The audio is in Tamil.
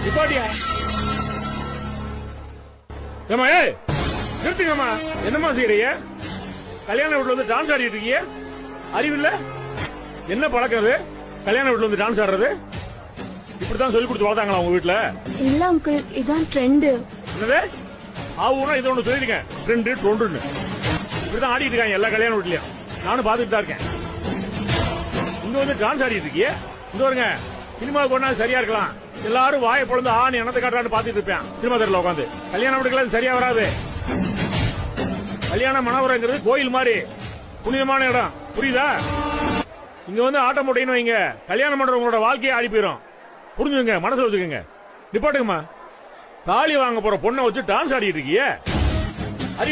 நிப்பாட்டியா ஏமா ஏய் நிறுத்துங்கம்மா. என்னம்மா செய்யறீங்க? கல்யாண வீட்டுல வந்து டான்ஸ் ஆடிட்டு இருக்கீங்க. அறிவில்ல? என்ன பழக்கம் அது? கல்யாண வீட்டுல வந்து டான்ஸ் ஆடுறது இப்படித்தான் சொல்லி கொடுத்து வளர்த்தாங்களா உங்க வீட்டுல? இல்ல அங்கிள், இதான் ட்ரெண்ட். என்னது ஆவுனா இது ஒண்ணு சொல்லிருக்கேன். ட்ரெண்டு ட்ரெண்டுன்னு இப்படிதான் ஆடிட்டு இருக்காங்க எல்லா கல்யாண வீட்லயும். நானும் பாத்துட்டு தான் இருக்கேன். இங்க வந்து டான்ஸ் ஆடிட்டு இருக்கிய. இங்க வருங்க, சினிமாவுக்கு ஒன்னா சரியா இருக்கலாம். எல்லாரும் வாயை பொழுது ஆணி எண்ணத்தை காட்டுறான்னு பாத்துட்டு இருப்பேன் சினிமா தெருல உட்காந்து. கல்யாண வீட்டுக்கு சரியா வராது. கல்யாண மணவரங்கிறது கோயில் மாதிரி புனிதமான இடம், புரியுதா? இங்க வந்து ஆட்டம் போட்டீங்கன்னு வைங்க, கல்யாணம் பண்றவங்களோட வாழ்க்கையை ஆடி போயிடும். புரிஞ்சுங்க, மனசு வச்சுக்கோங்க. நிப்பாட்டுங்கம்மா. தாலி வாங்க போற பொண்ணை வச்சு டான்ஸ் ஆடிட்டு இருக்கிய.